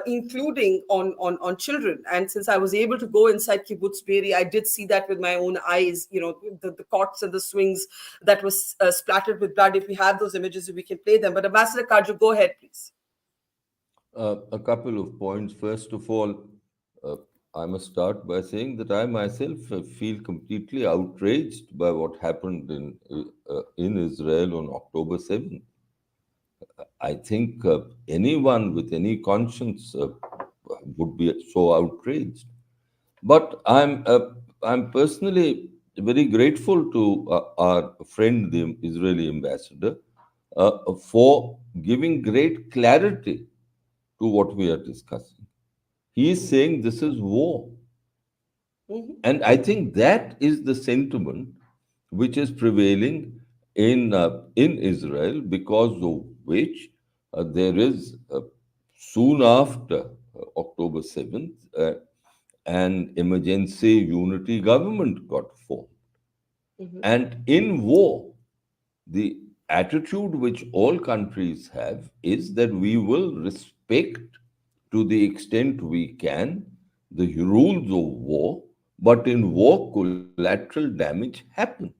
Speaker 1: including on children. And since I was able to go inside Kibbutz Be'eri, I did see that with my own eyes. You know, the cots and the swings that was splattered with blood. If we have those images, we can play them. But Ambassador Kaju, go ahead, please.
Speaker 3: A couple of points. First of all, I must start by saying that I myself feel completely outraged by what happened in Israel on October 7th. I think anyone with any conscience would be so outraged. But I'm personally very grateful to our friend, the Israeli ambassador, for giving great clarity to what we are discussing. He is saying this is war.
Speaker 1: Mhm.
Speaker 3: And I think that is the sentiment which is prevailing in Israel, because of which there is soon after October 7th, an emergency unity government got formed.
Speaker 1: Mhm.
Speaker 3: And in war, the attitude which all countries have is that we will respect to the extent we can the rules of war, but in war, collateral damage happens.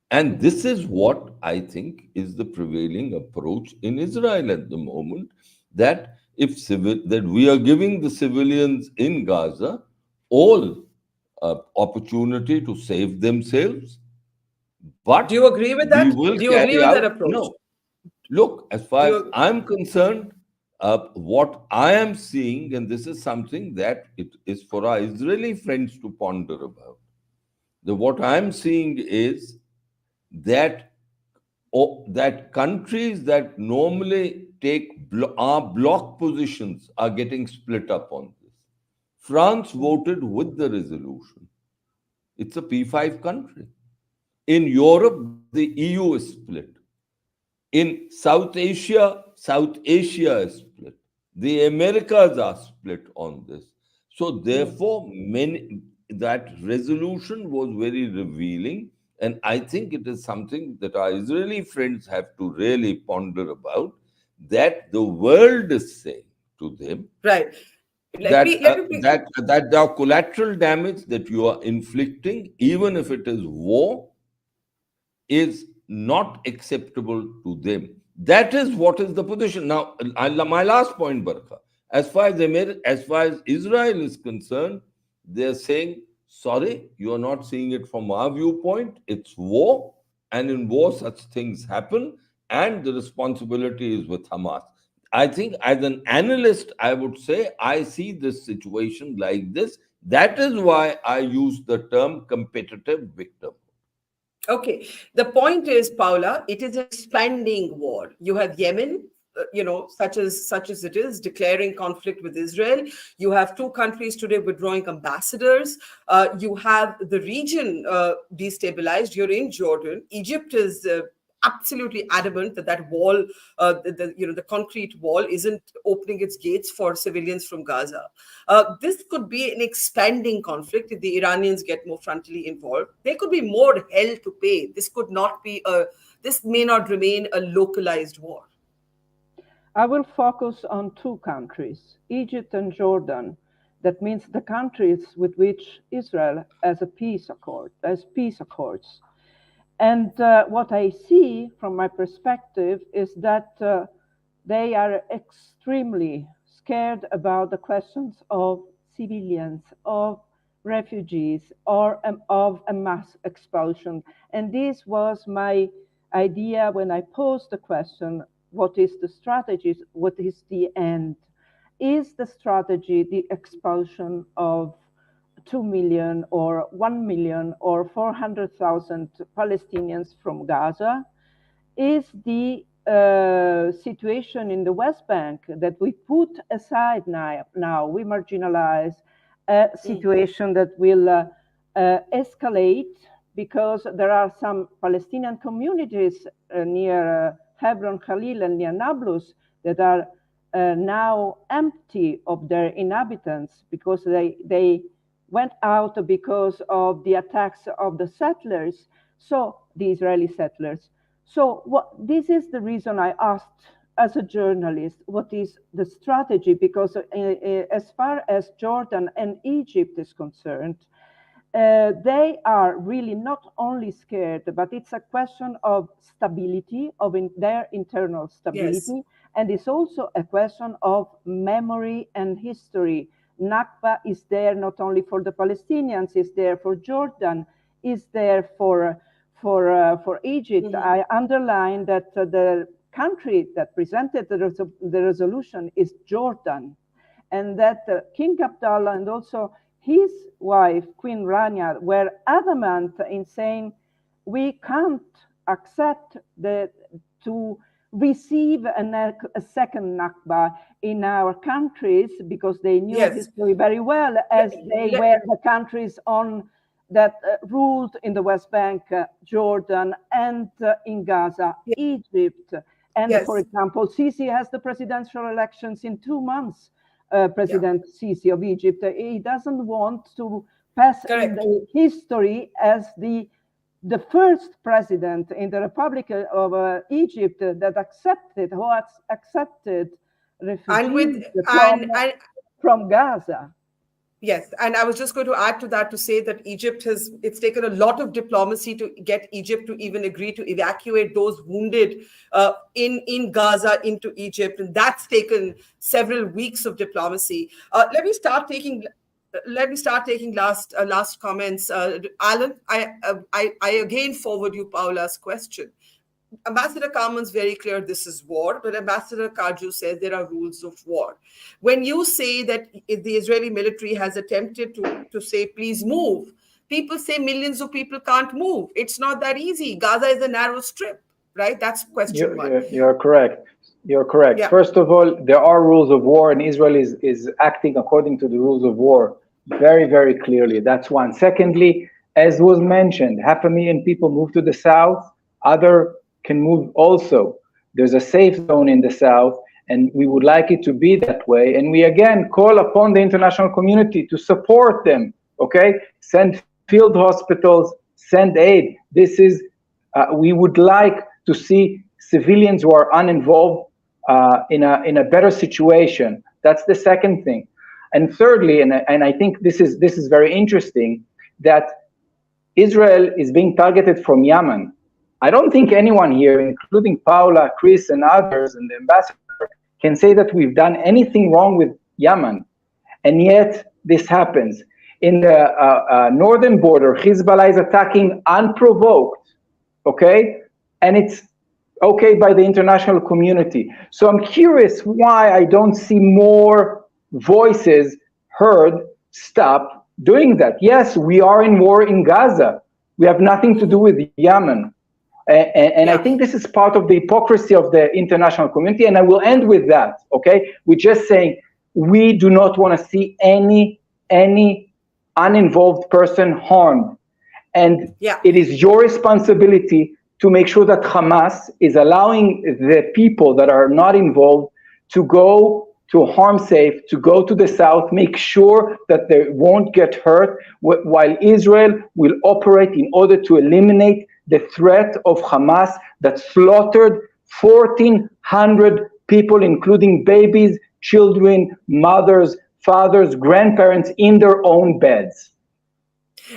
Speaker 3: And
Speaker 1: Mhm.
Speaker 3: this is what I think is the prevailing approach in Israel at the moment, that that we are giving the civilians in Gaza all opportunity to save themselves,
Speaker 1: Do
Speaker 3: but
Speaker 1: you agree with
Speaker 3: we
Speaker 1: that?
Speaker 3: will
Speaker 1: Do you agree
Speaker 3: carry
Speaker 1: with that
Speaker 3: out.
Speaker 1: approach?
Speaker 3: No, look, as
Speaker 1: Do
Speaker 3: far as
Speaker 1: you?
Speaker 3: I'm concerned, what I am seeing, and this is something that it is for our Israeli friends to ponder about. What I'm seeing is that that countries that normally take our block positions are getting split up on this. France voted with the resolution. It's a P5 country. In Europe, the EU is split. In South Asia is split. The Americas are split on this. So therefore, many that resolution was very revealing, and I think it is something that our Israeli friends have to really ponder about. That the world is saying to them
Speaker 1: Right. Let me be.
Speaker 3: that the collateral damage that you are inflicting, even if it is war, is not acceptable to them. That is what is the position. Now, my last point, Barkha, As far as Israel is concerned, they're saying, sorry, you are not seeing it from our viewpoint. It's war, and in war such things happen, and the responsibility is with Hamas. I think as an analyst, I would say I see this situation like this. That is why I use the term competitive victim.
Speaker 1: Okay. The point is, Paula, it is an expanding war. You have Yemen, such as it is, declaring conflict with Israel. You have two countries today withdrawing ambassadors. You have the region destabilized. You're in Jordan. Egypt is absolutely adamant that wall, the concrete wall, isn't opening its gates for civilians from Gaza. This could be an expanding conflict if the Iranians get more frontally involved. There could be more hell to pay. This may not remain a localized war.
Speaker 5: I will focus on two countries, Egypt and Jordan. That means the countries with which Israel has peace accords. And what I see from my perspective is that they are extremely scared about the questions of civilians, of refugees, or of a mass expulsion. And this was my idea when I posed the question, what is the strategy? What is the end? Is the strategy the expulsion of 2 million or 1 million or 400,000 Palestinians from Gaza? Is the situation in the West Bank that we put aside now, we marginalize a situation that will escalate because there are some Palestinian communities near Hebron, Khalil, and near Nablus that are now empty of their inhabitants because they went out because of the attacks of the settlers, so the Israeli settlers. So this is the reason I asked as a journalist, what is the strategy? Because as far as Jordan and Egypt is concerned, they are really not only scared, but it's a question of stability, of their internal stability. Yes. And it's also a question of memory and history. Nakba is there not only for the Palestinians, it's there for Jordan, is there for Egypt. Mm-hmm. I underline that the country that presented the resolution is Jordan, and that King Abdullah and also his wife, Queen Rania, were adamant in saying we can't accept to receive a second Nakba in our countries because they knew history very well, as they were the countries that ruled in the West Bank, Jordan, and in Gaza, Egypt. And for example, Sisi has the presidential elections in 2 months. President Sisi of Egypt, he doesn't want to pass in the history as the first president in the Republic of Egypt that accepted refugees from Gaza.
Speaker 1: Yes, and I was just going to add to that to say that it's taken a lot of diplomacy to get Egypt to even agree to evacuate those wounded in Gaza into Egypt, and that's taken several weeks of diplomacy. Let me start taking last comments. Alan, I again forward you Paula's question. Ambassador Karman's very clear this is war, but Ambassador Kaju says there are rules of war. When you say that if the Israeli military has attempted to say, please move, people say millions of people can't move. It's not that easy. Gaza is a narrow strip, right? That's question one.
Speaker 2: You're correct. You're correct. Yeah. First of all, there are rules of war, and Israel is acting according to the rules of war very, very clearly. That's one. Secondly, as was mentioned, 500,000 people move to the south. Other can move also. There's a safe zone in the south, and we would like it to be that way. And we again call upon the international community to support them, okay? Send field hospitals, send aid. This is, we would like to see civilians who are uninvolved in a better situation. That's the second thing. And thirdly, and I think this is very interesting, that Israel is being targeted from Yemen. I don't think anyone here, including Paula, Chris, and others, and the ambassador, can say that we've done anything wrong Yemen. And yet this happens. In the northern border, Hezbollah is attacking unprovoked, okay? And it's okay by the international community. So I'm curious why I don't see more voices heard stop doing that. Yes, we are in war in Gaza. We have nothing to do with Yemen. And I think this is part of the hypocrisy of the international community. And I will end with that, okay? We're just saying we do not want to see any uninvolved person harmed. And it is your responsibility to make sure that Hamas is allowing the people that are not involved to go to harm safe, to go to the south, make sure that they won't get hurt, while Israel will operate in order to eliminate the threat of Hamas that slaughtered 1,400 people, including babies, children, mothers, fathers, grandparents in their own beds.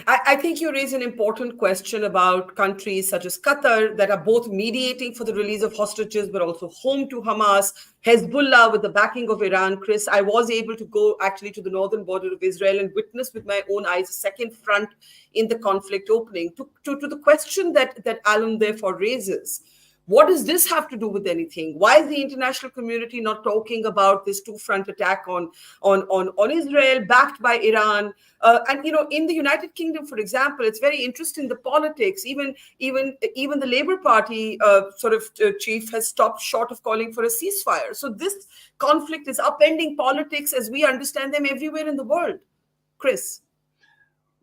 Speaker 1: I think you raise an important question about countries such as Qatar that are both mediating for the release of hostages, but also home to Hamas, Hezbollah with the backing of Iran. Chris, I was able to go actually to the northern border of Israel and witness with my own eyes a second front in the conflict opening. To the question that Alan therefore raises, what does this have to do with anything? Why is the international community not talking about this two-front attack on Israel, backed by Iran? And in the United Kingdom, for example, it's very interesting. The politics, even the Labour Party chief has stopped short of calling for a ceasefire. So this conflict is upending politics as we understand them everywhere in the world. Chris.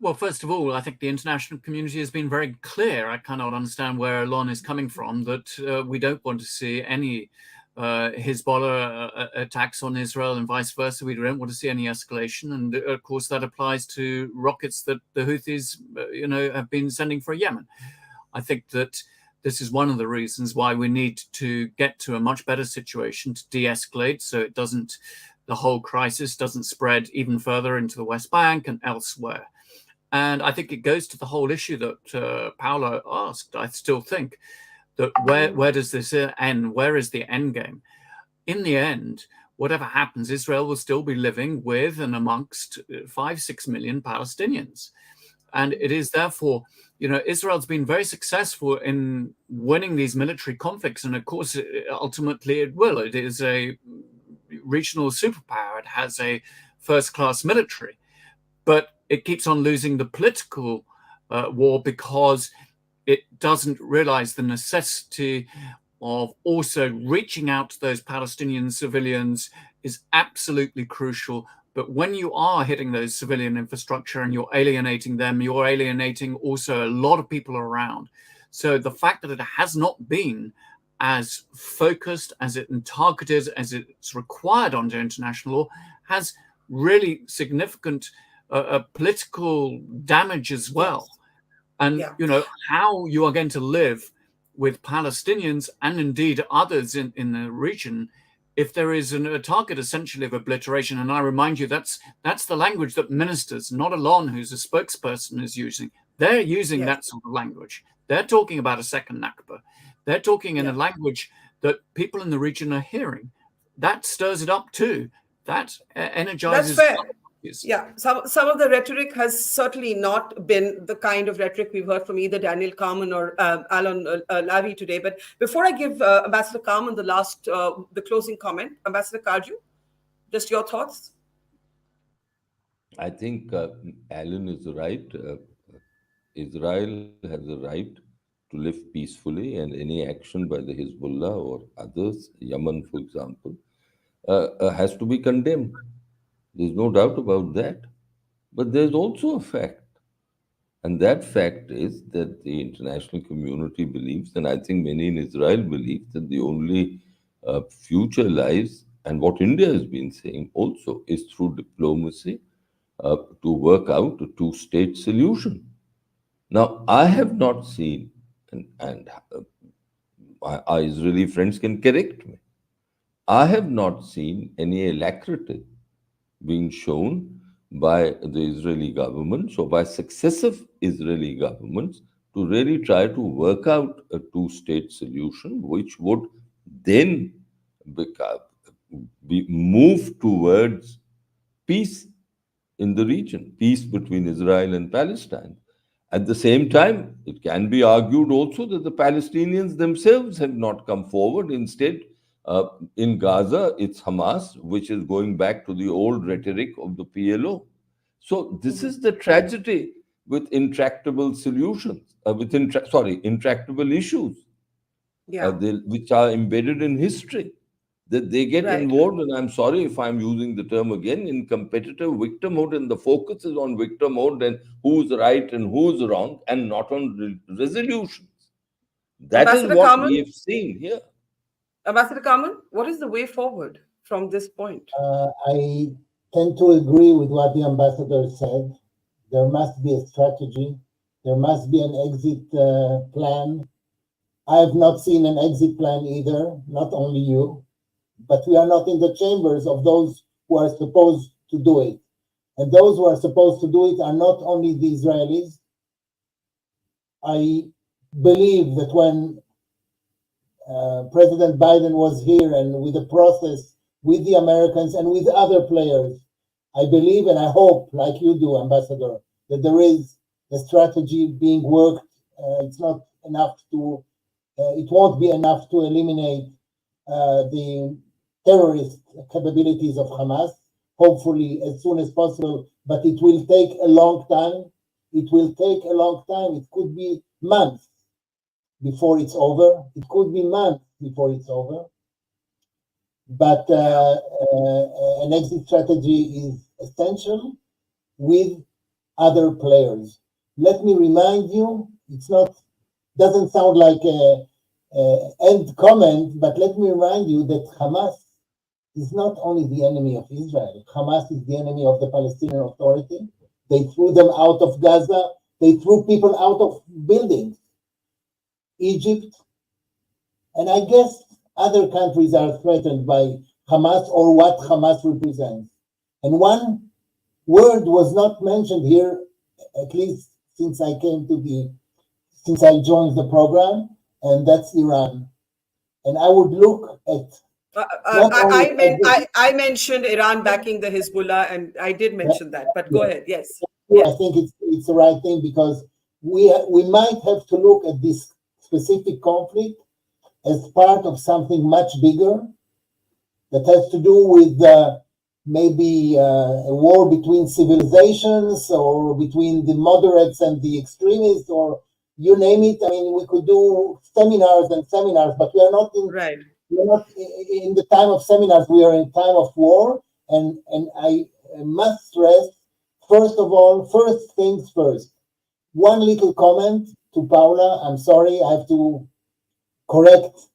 Speaker 4: Well, first of all, I think the international community has been very clear. I cannot understand where Alon is coming from, that we don't want to see any Hezbollah attacks on Israel and vice versa. We don't want to see any escalation. And of course, that applies to rockets that the Houthis, have been sending for Yemen. I think that this is one of the reasons why we need to get to a much better situation to de-escalate, so the whole crisis doesn't spread even further into the West Bank and elsewhere. And I think it goes to the whole issue that Paolo asked. I still think that where does this end? Where is the end game? In the end, whatever happens, Israel will still be living with and amongst 5-6 million Palestinians. And it is therefore, Israel's been very successful in winning these military conflicts. And of course, ultimately it will. It is a regional superpower. It has a first-class military. But it keeps on losing the political war because it doesn't realize the necessity of also reaching out to those Palestinian civilians is absolutely crucial. But when you are hitting those civilian infrastructure and you're alienating them, you're alienating also a lot of people around. So the fact that it has not been as focused as it and targeted as it's required under international law has really significant political damage as well. And, how you are going to live with Palestinians and indeed others in the region if there is a target essentially of obliteration. And I remind you, that's the language that ministers, not Alon, who's a spokesperson, is using. They're using that sort of language. They're talking about a second Nakba. They're talking in a language that people in the region are hearing. That stirs it up too. That energizes.
Speaker 1: That's fair. Yeah, some of the rhetoric has certainly not been the kind of rhetoric we've heard from either Daniel Carman or Alan Lavi today. But before I give Ambassador Carman the closing comment, Ambassador Karju, just your thoughts?
Speaker 3: I think Alan is right. Israel has a right to live peacefully, and any action by the Hezbollah or others, Yemen, for example, has to be condemned. There's no doubt about that. But there's also a fact. And that fact is that the international community believes, and I think many in Israel believe, that the only future lies, and what India has been saying also, is through diplomacy to work out a two-state solution. Now, I have not seen, and our Israeli friends can correct me, I have not seen any alacrity being shown by the Israeli government, so by successive Israeli governments, to really try to work out a two-state solution, which would then be moved towards peace in the region, peace between Israel and Palestine. At the same time, it can be argued also that the Palestinians themselves have not come forward. Instead, in Gaza, it's Hamas, which is going back to the old rhetoric of the PLO. So this is the tragedy with intractable solutions, intractable issues,
Speaker 1: Yeah.
Speaker 3: which are embedded in history. That they get
Speaker 1: Right.
Speaker 3: involved, and I'm sorry if I'm using the term again, in competitive victimhood, and the focus is on victimhood and who's right and who's wrong, and not on resolutions. That is
Speaker 1: Ambassador
Speaker 3: what
Speaker 1: Carmen,
Speaker 3: we have seen here.
Speaker 1: Ambassador Carmen, what is the way forward from this point?
Speaker 6: I tend to agree with what the ambassador said. There must be a strategy. There must be an exit plan. I have not seen an exit plan either, not only you, but we are not in the chambers of those who are supposed to do it. And those who are supposed to do it are not only the Israelis. I believe that when President Biden was here and with the process, with the Americans and with other players, I believe and I hope, like you do, Ambassador, that there is a strategy being worked. It's not enough to, it won't be enough to eliminate the terrorist capabilities of Hamas, hopefully as soon as possible, but it will take a long time. It will take a long time. It could be months before it's over. It could be months before it's over. But an exit strategy is essential with other players. Let me remind you, it's not, doesn't sound like a end comment, but let me remind you that Hamas is not only the enemy of Israel. Hamas is the enemy of the Palestinian Authority. They threw them out of Gaza. They threw people out of buildings. Egypt, and I guess other countries are threatened by Hamas or what Hamas represents. And one word was not mentioned here, at least since I joined the program, and that's Iran. And I would look at
Speaker 1: I mentioned Iran backing the Hezbollah, and I did mention that, but go ahead. Yes.
Speaker 6: I think it's the right thing, because we might have to look at this specific conflict as part of something much bigger that has to do with maybe a war between civilizations, or between the moderates and the extremists, or you name it. I mean, we could do seminars and seminars, but we are not in the time of seminars. We are in time of war, and I must stress, first of all, first things first. One little comment to Paula. I'm sorry, I have to correct.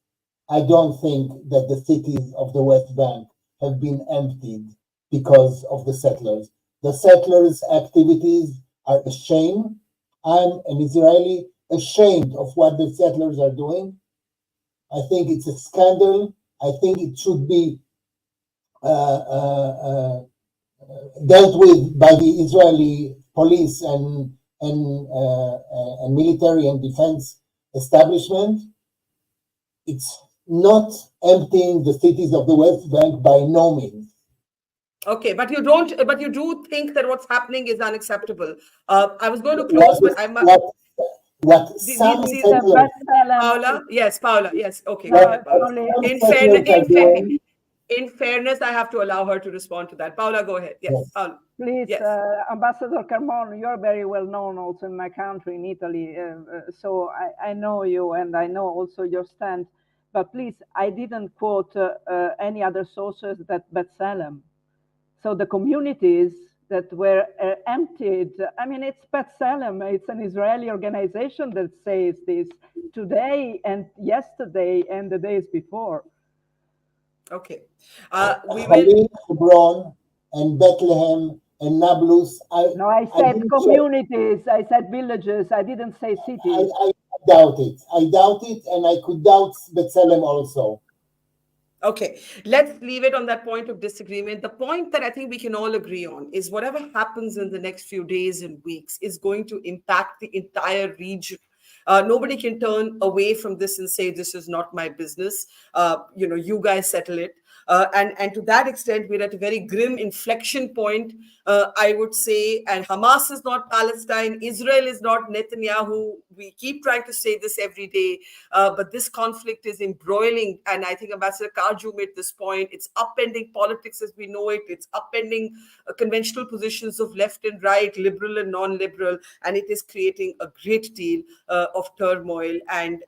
Speaker 6: I don't think that the cities of the West Bank have been emptied because of the settlers. The settlers' activities are a shame. I'm an Israeli, ashamed of what the settlers are doing. I think it's a scandal. I think it should be dealt with by the Israeli police and military and defense establishment. It's not emptying the cities of the West Bank, by no means.
Speaker 1: Okay, but you do think that what's happening is unacceptable. I was going to close, but I must.
Speaker 6: What some settlers,
Speaker 1: Paula, yes, Paula, yes. Okay,
Speaker 5: No,
Speaker 1: go ahead, Paula. In fairness, I have to allow her to respond to that. Paula, go ahead. Yes, Paula.
Speaker 5: Please,
Speaker 1: yes.
Speaker 5: Ambassador Carmon, you're very well known also in my country, in Italy. So I know you, and I know also your stand. But please, I didn't quote any other sources that B'Tselem. So the communities that were emptied, I mean, it's B'Tselem. It's an Israeli organization that says this today and yesterday and the days before.
Speaker 1: Okay.
Speaker 6: We will. Hebron and Bethlehem and Nablus.
Speaker 5: I said communities. I said villages. I didn't say cities.
Speaker 6: I doubt it. I doubt it, and I could doubt B'Tselem also.
Speaker 1: Okay, let's leave it on that point of disagreement. The point that I think we can all agree on is whatever happens in the next few days and weeks is going to impact the entire region. Nobody can turn away from this and say, this is not my business. You guys settle it. And to that extent, we're at a very grim inflection point, I would say. And Hamas is not Palestine. Israel is not Netanyahu. We keep trying to say this every day. But this conflict is embroiling. And I think Ambassador Karju made this point. It's upending politics as we know it. It's upending conventional positions of left and right, liberal and non-liberal. And it is creating a great deal of turmoil. And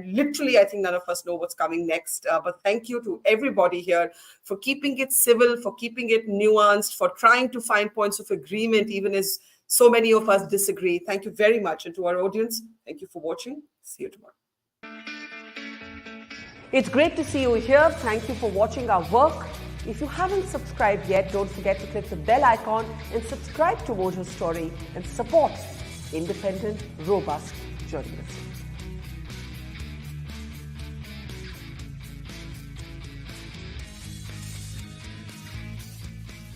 Speaker 1: literally, I think none of us know what's coming next. But thank you to everybody here for keeping it civil, for keeping it nuanced, for trying to find points of agreement, even as so many of us disagree. Thank you very much. And to our audience, thank you for watching. See you tomorrow.
Speaker 7: It's great to see you here. Thank you for watching our work. If you haven't subscribed yet, don't forget to click the bell icon and subscribe to Mojo Story and support independent, robust journalism.